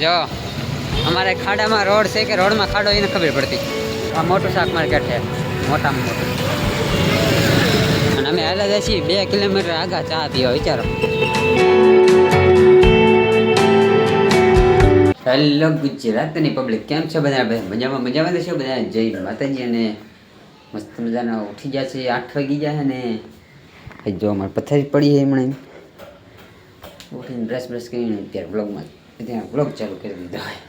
જો અમારે ખાડામાં રોડ છે કે રોડમાં ખાડો એને ખબર પડતી. આ મોટું શાક માર્કેટ છે, મોટામાં મોટું. અને અમે હાલા જાય છીએ 2 કિલોમીટર આગા ચા પીવા, વિચારો. હેલો ગુજરાતની પબ્લિક, કેમ છે બધા? મજામાં મજામાં તો છો બધા? જય માતાજી. અને મસ્ત મજાના ઉઠી ગયા છે, 8 વાગી ગયા છે ને જો અમારે પથારી પડી છે હમણાં. ઉઠીને બ્રશ કરીને અત્યારે બ્લોગમાં ત્યાં બ્લોગ ચાલુ કરી દીધો હોય.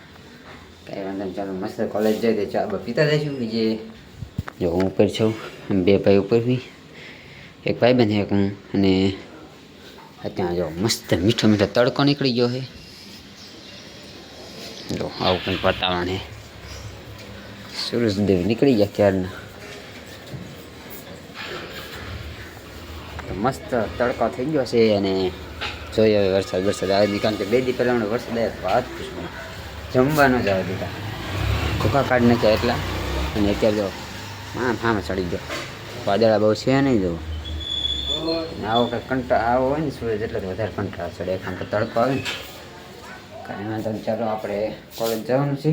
કાંઈ વાંધો નહીં, ચાલો મસ્ત કોલેજ જાય તો ચા પીતા જઈશું. જે જો હું ઉપર છું, 2 ભાઈ ઉપર બી, એક ભાઈ બને એક હું. અને ત્યાં જો મસ્ત મીઠો મીઠો તડકો નીકળી ગયો છે. જો આવું કંઈક વાતાવરણ છે. સૂરજદેવ નીકળી ગયા ક્યારના. મસ્ત તડકો થઈ ગયો છે. અને જોઈએ હવે વરસાદ આવે નહીં, કારણ કે 2 દી પહેલાં વરસાદ આવ્યો તો વાત પૂછવું, જમવાનો જ આવે દીધા, ભૂખા કાઢ નાખ્યા એટલા. અને અત્યારે જો હામાં ચડી ગયો, વાદળા બહુ છે નહીં. જો આવો કંઈક કંટાળો આવો હોય ને સૂરજ એટલે તો વધારે કંટાળો ચડે, કારણ કે તડકો આવે ને. કાંઈ વાંધો નહીં, ચાલો આપણે કોલેજ જવાનું છે.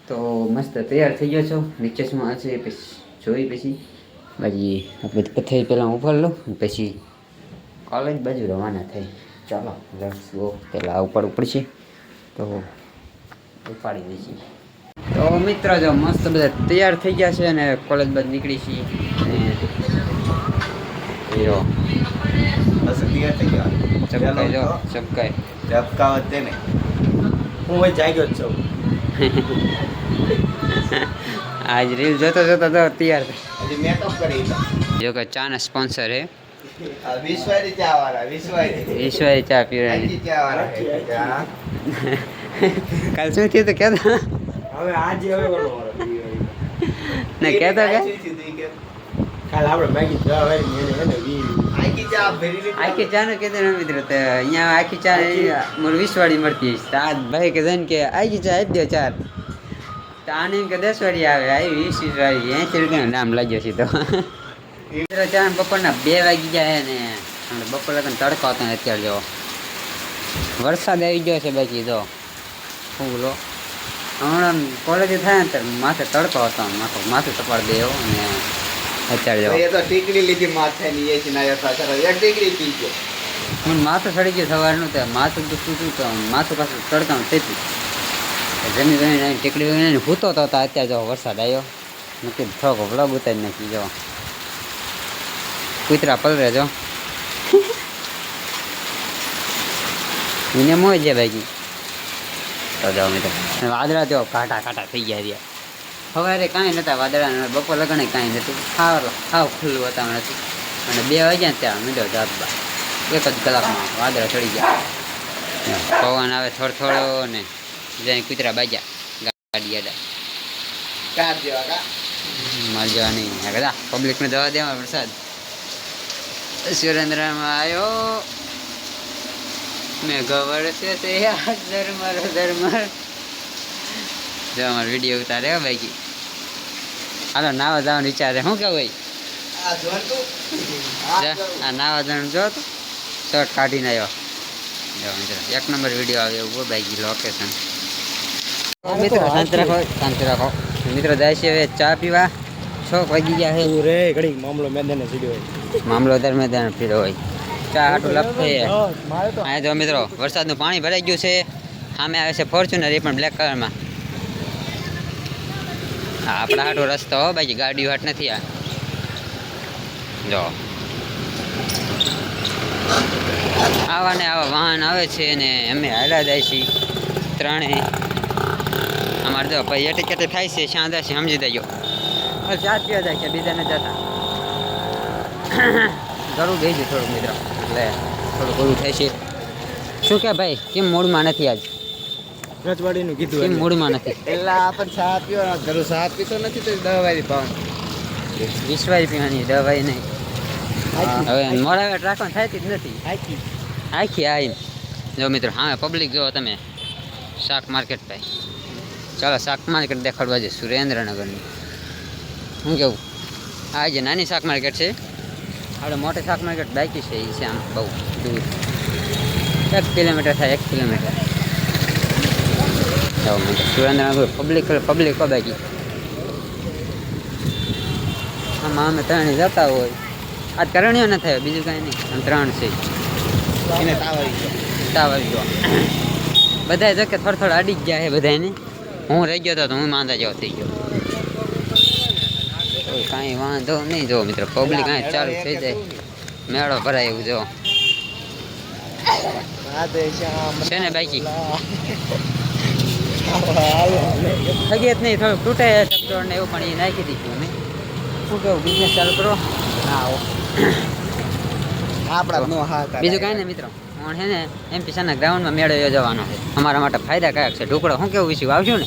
તો મસ્ત તૈયાર થઈ ગયો છો, નીચે શું આ છે પછી જોઈ, પછી બાજી આપણે પથારી પહેલાં ઉપાડ લો, પછી કોલેજ બાજુ રવાના થઈ. ચાલો લેટ્સ ગો. પહેલાં ઉપાડવું પડશે તો ઉપાડી દઈશું. તો મિત્રો જો મસ્ત બધા તૈયાર થઈ ગયા છે અને કોલેજ બાદ નીકળી છીએ. અને જો તૈયાર થઈ ગયા, ચપકાય જો ચપકાય ચપકાવત તેને હું ભાઈ જાગ્યો જ છું. આજ રીલ જોતો જોતો તો તૈયાર થાય. હજી મેકઅપ કરી જો કે ચાના સ્પોન્સર હે વિશ્વારી ચા વાળા, વિશ્વારી ચા પીવાની ચા વાળા. કાલ શું થયું તો કહેતા હવે આજે હવે ને કહેતા કે કાલ આપણે મેગી ચા વાળી એને આખી ચા ભરી આખી ચા નો કહેતો ને મિત્રો. તો અહીંયા આખી ચા મારે 20 વાળી મળતી હશે. તો આ ભાઈ કે છે કે આખી ચા આપી દો 4. તો આને એમ કે 10 વાળી આવે, આવી 20 વાળી 80 રૂપિયાનું નામ લાગ્યો છે. તો ચા બપોરના 2 વાગી ગયા ને બપોર લગન તડકો હતો ને અત્યારે જો વરસાદ આવી ગયો છે. બાકી જો હું બોલો હમણાં કોલેજ થાય ને ત્યારે માથે તડકો હતો, માથું તપાડ દે એવો. અને અત્યારે જો એ તો ટીકડી લીધી માથે ની એ ના પાછળ એક ટીકડી પી ગયો. મને માથું સડી ગયું સવારનું. તો માથું દુખતું હતું તો માથું પાછું તડકાનું તેતું જમી જમીને ટીકડી વમીને ભૂતો તો અત્યારે જો વરસાદ આવ્યો. મૂકી થોડોક વ્લોગ ઉતારી નાખી. જો કૂતરા પલરે જો એને મોય છે ભાઈ. તો જાઓ મિત્રો, વાદળા જો કાંટા થઈ ગયા રહ્યા. સવારે કાંઈ નહોતા વાદળા, બપોર લગણે કાંઈ નહોતું. હાવ ખુલ્લું વાતાવરણ હતું. અને 2 વાગ્યા ને ત્યાં મીડો ધાબા 1 જ કલાકમાં વાદળા ચડી ગયા. પવન આવે થોડો ને જ્યાં કૂતરા બાજ્યા ગાડી આડા માર જવા નહીં કદા પબ્લિકને દવા દેવા. વરસાદ સુરેન્દ્રમાં આવ્યો મેં ગવડશે તે ધર્મર જો અમારો વિડીયો ઉતારે બાકી. હાલો નાવા જવાનું વિચારે શું કેવું ભાઈ? આ નાવા જવાનું જો તો શર્ટ કાઢીને આવ્યો. જો મિત્રો 1 નંબર વિડીયો આવે એવું બાકી લોકેશન. મિત્રો શાંતિ રાખો મિત્રો. જાય છે હવે ચા પીવા. 6 વાગી ગયા છે રે ઘડી મામલો મેદાને સીડ્યો મામલો મેદાન પીડો હોય. ચા હાટું લપે. અહીંયા જો મિત્રો વરસાદનું પાણી ભરાઈ ગયું છે. સામે આવે છે ફોર્ચ્યુનર, એ પણ બ્લેક કલરમાં. હા આપણા હાટો રસ્તો હો બાકી ગાડીઓ હાટ નથી. આ જો આવા ને આવા વાહન આવે છે ને અમે હાલા જાય છીએ ત્રણેય. અમારે જો ભાઈ એટે કેટે થાય છે શાંત છે, સમજી દેજો. જાત પીવા જાય છે, બીજાને જતા જરૂર ગઈ છે થોડુંક મિત્રો, એટલે થોડુંક ઓલું થાય છે. શું કે ભાઈ કેમ મૂડમાં નથી આજ? રજવાડીનું કીધું કેમ મૂડમાં નથી? પેલા આપણે ચા પીવાનો ઘરું ચા પીતો નથી તો 10 વાળી પાવ 20 વાળી પીવાની, 10 વાળી નહીં. હવે મોડાવેટ રાખવાનું થતી જ નથી આખી આવી. જો મિત્રો હા પબ્લિક જો તમે શાક માર્કેટ ભાઈ. ચાલો શાક માર્કેટ દેખાડવા છે સુરેન્દ્રનગરની. શું કેવું? આ જે નાની શાક માર્કેટ છે, આપણે મોટી શાક માર્કેટ બાકી છે એ છે આમ બહુ દૂર, 1 કિલોમીટર થાય. 1 કિલોમીટર સુરેન્દ્રનગર પબ્લિક બાકી આમાં અમે ત્રણ જતા હોય આજ કરણીઓ ન થાય બીજું કાંઈ નહીં આમ ત્રણ છે એને તાવ આવી ગયો બધા જકે થોડા અડી જ ગયા છે બધાને હું રહી ગયો હતો તો હું માંદા જેવો થઈ ગયો કાંઈ વાંધો નહીં જો મિત્રો પબ્લિક કાંઈ ચાલુ થઈ જાય મેળો ભરાય એવું જો છે ને બાકી થગીત નહીં થોડુંક તૂટે ચકડોળ ને એવું પણ એ નાખી દીધું અમે શું કેવું બિઝનેસ ચાલુ કરો બીજું કાંઈ ને મિત્રો હું છે ને એમપીસાના ગ્રાઉન્ડમાં મેળો યોજવાનો છે અમારા માટે ફાયદાકારક છે ઢોકળો શું કેવું વિશે આવશું ને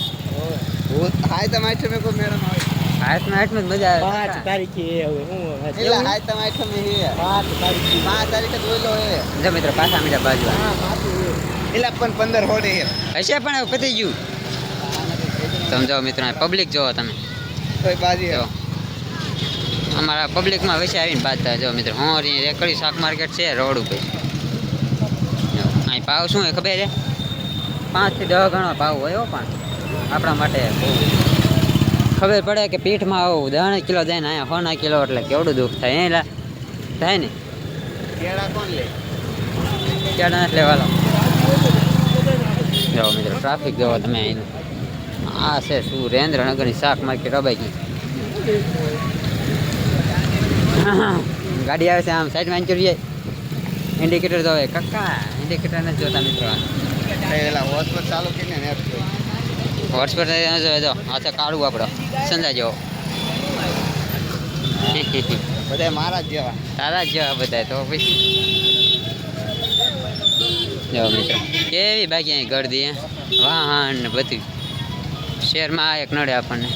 હાથમાં જ મજા આવે 5 તારીખે હવે હું જો મિત્રો પાછા મીઠા બાજુ એટલે પણ 15 હોડે હશે પણ હવે પતી ગયું સમજાવો મિત્રો પબ્લિક જોવો તમે કોઈ બાજી જો અમારા પબ્લિકમાં વચ્ચે આવીને બાજતા જો મિત્રો હું રેકડી શાક માર્કેટ છે રોડ ઉપર અહીં ભાવ શું હોય ખબર છે 5 થી 10 ગણો ભાવ હોય પણ આપણા માટે બહુ ખબર પડે કે પીઠમાં આવું 10 કિલો જાય ને અહીંયા 100 કિલો એટલે કેવડું દુઃખ થાય એલા થાય ને કેળા કોણ લે કેળા નથી લેવાલો જો મિત્રો ટ્રાફિક જોવો તમે અહીંનું આ છે સુરેન્દ્રનગરની શાક માર્કેટ અબાઈ ગાડી આવે છે આમ સાઈડમાં ચડી જાય ઇન્ડિકેટર જોવે કક્કા ઇન્ડિકેટર નથી જોતા મિત્રો હોસ્પિટલ ચાલુ કરીને હોટસ્પોટ જો આ છે કાળું આપણો સંજા જેવો બધા મારા જ જેવા તારા જ જેવા બધા તો પછી જો મિત્રો કેવી બાકી અહીં ગળદી વાહન ને બધું શહેરમાં એક નડે આપણને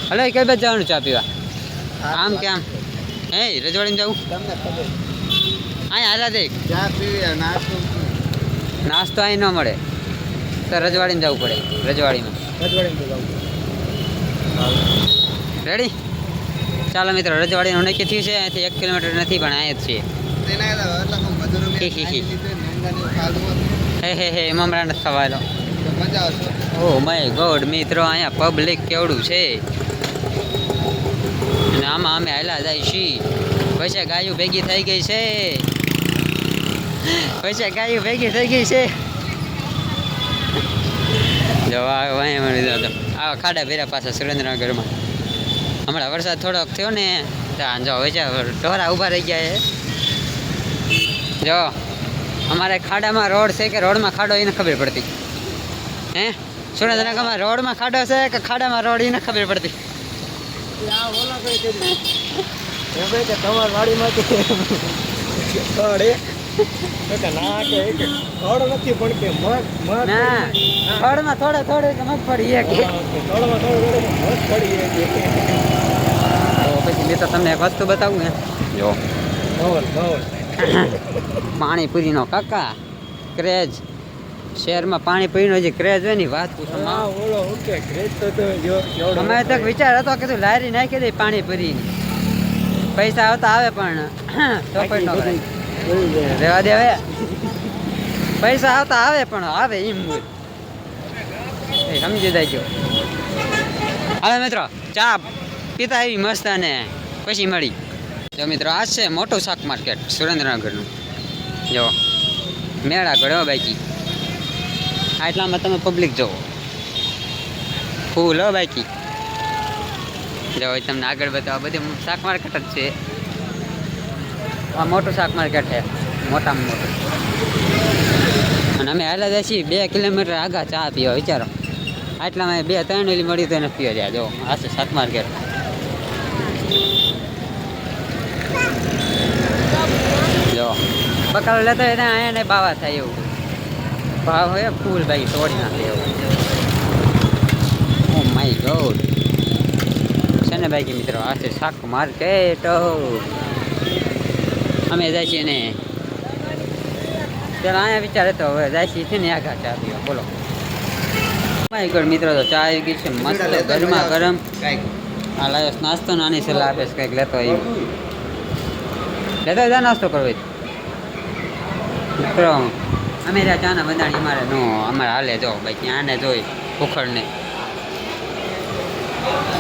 હલો કઈ બાજુ જવાનું ચા પીવા આમ કે આમ હે રજવાડીને જવું તમને ખબર અહીં હાલા દે ચા પીવી નાસ્તો અહીં ન મળે તો રજવાડીને જવું પડે રજવાડીમાં રેડી ચાલો મિત્રો રજવાડીનું નક્કી થયું છે અહીંથી 1 કિલોમીટર નથી પણ અહીંયા જ છે હે મમરા નથી ખવાયેલો ઓ માય ગોડ મિત્રો અહીંયા પબ્લિક કેવડું છે અને આમાં અમે હાલા જાય છીએ પછી ગાયું ભેગી થઈ ગઈ છે જો આવા ખાડા ભેરા પાછા સુરેન્દ્રનગરમાં હમણાં વરસાદ થોડોક થયો ને જો ઢોરા ઊભા રહી ગયા છે જો અમારે ખાડામાં રોડ છે કે રોડમાં ખાડો એને ખબર પડતી હે સુરેન્દ્રનગરમાં રોડમાં ખાડો છે કે ખાડામાં રોડ એને ખબર પડતી થોડમાં થોડે મગફળી પછી મેં તો તમને એક વસ્તુ બતાવું ને જો પાણીપુરીનો કાકા ક્રેઝ શહેરમાં પાણીપુરીનો જે ક્રેઝ હોય ને વાત પૂછો અમારે તો વિચાર હતો કે તું લારી નાખી દે પાણીપુરીની પૈસા આવતા આવે પણ ચોપડ નો રહેવા દે હવે પૈસા આવતા આવે પણ આવે એમ બોલ સમજી જાય હવે મિત્રો ચા પીતા એવી મસ્ત અને પછી મળી જો મિત્રો આ છે મોટું શાક માર્કેટ સુરેન્દ્રનગરનું જો મેળા ઘડો બાકી આટલામાં તમે પબ્લિક જુઓ ફૂલ હો બાકી જો તમને આગળ બતાવો બધું શાક માર્કેટ જ છે આ મોટું શાક માર્કેટ છે મોટામાં મોટું અને અમે હાલા જાય છીએ 2 કિલોમીટર આગા ચા પીવા વિચારો આટલામાં 2-3 ઓલી મળી તો એને પીવા જાય જો આ છે શાક માર્કેટ જો બકાલો લેતો એને અહીંયા ને બાવા થાય એવું ભાવ હોય ફૂલ ભાઈ તોડી નાખે એવું ઓ માય ગોડ છે ને ભાઈ કે મિત્રો આ છે શાક માર્કેટ અમે જાય છીએ ને પેલા અહીંયા વિચાર હતો હવે જાય છીએ ને આગા ચા પીવા બોલો માય ગોડ મિત્રો તો ચા આવી ગઈ છે મસ્ત ગરમા ગરમ આ લાવ્યો નાસ્તો નાની સલાહ આપે છે કંઈક લેતો એવું લેતો જા નાસ્તો કરવો મિત્રો અમે ત્યાં ચાના બંધાણી અમારે નો અમારે હાલે જો ભાઈ ત્યાંને જોઈ ઉખડને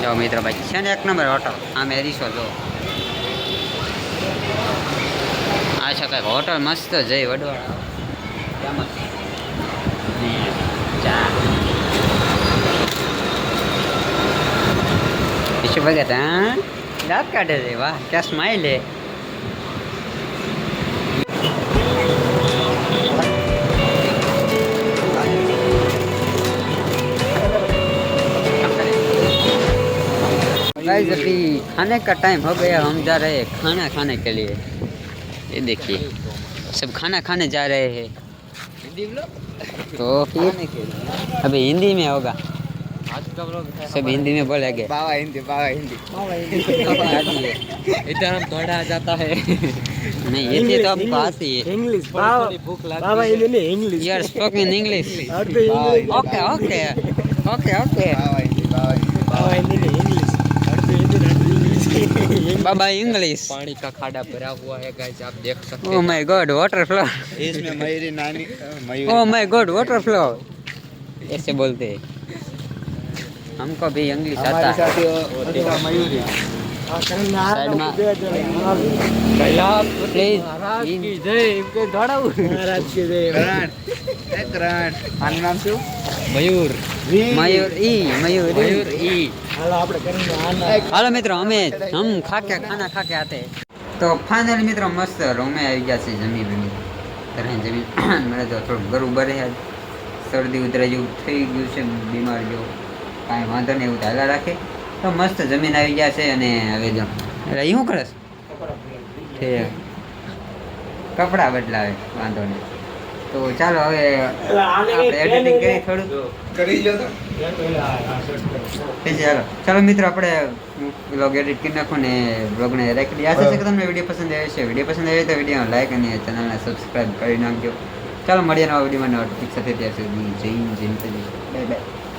જો મિત્રો ભાઈ છે ને એક નંબર હોટલ આમે એરીસો જો આ છે કંઈક હોટલ મસ્ત જઈ વડવાળા ત્યાંમાં ને ચા વિશ્વ ભગત હા દાંત કાઢે છે વાહ ક્યાં સ્માઈલ હે गाइस अभी खाने का टाइम हो गया हम जा रहे हैं खाना खाने के लिए ये देखिए सब खाना खाने जा रहे हैं हिंदी बोलो तो फिर अभी हिंदी में होगा आज का ब्लॉग सब हिंदी में बोलेंगे बाबा हिंदी इधर हम थोड़ा आ जाता है नहीं ये तो आपको आती है इंग्लिश भूख बाबा हिंदी नहीं English you are spoken English okay okay okay okay बाबा हिंदी नहीं इंग्लिश बाबा इंग्लिश पानी का खाड़ा भरा हुआ है गाइस आप देख सकते oh my God water flow इसमें मयूरी नानी oh my God water flow ऐसे बोलते हैं हमको भी इंग्लिश आता है मयूरी साइड में प्लीज આનું નામ શું मयूर मयूर ई मयूर ई हेलो मित्रों हम खा के खाना खा के आते हैं तो फाइनली मित्रों मस्त रूमे આવી ગયા છે જમી જમીન મને તો થોડું ગરું બરે શરદી ઉધરા જેવું થઈ ગયું છે બીમાર જેવું કાંઈ વાંધો નહીં એવું ચાલ્યા રાખે તો મસ્ત જમીન આવી ગયા છે અને હવે જો એટલે શું કરે છે કપડાં બદલાવે વાંધો નહીં તો ચાલો હવે આપણે એડિટિંગ કરી થોડું કરી લો તો ચાલો મિત્રો આપણે બ્લોગ એડિટ કરી નાખો ને બ્લોગને રાખી દઈએ આશા છે કે તમને વિડીયો પસંદ આવે છે વિડીયો પસંદ આવે તો વિડીયો લાઈક અને ચેનલને સબસ્ક્રાઈબ કરી નાખજો ચાલો મળીએ નવા વિડીયોમાં નવા ટોપિક સાથે ત્યાં સુધી જય હિન્દ જય માતાજી બાય બાય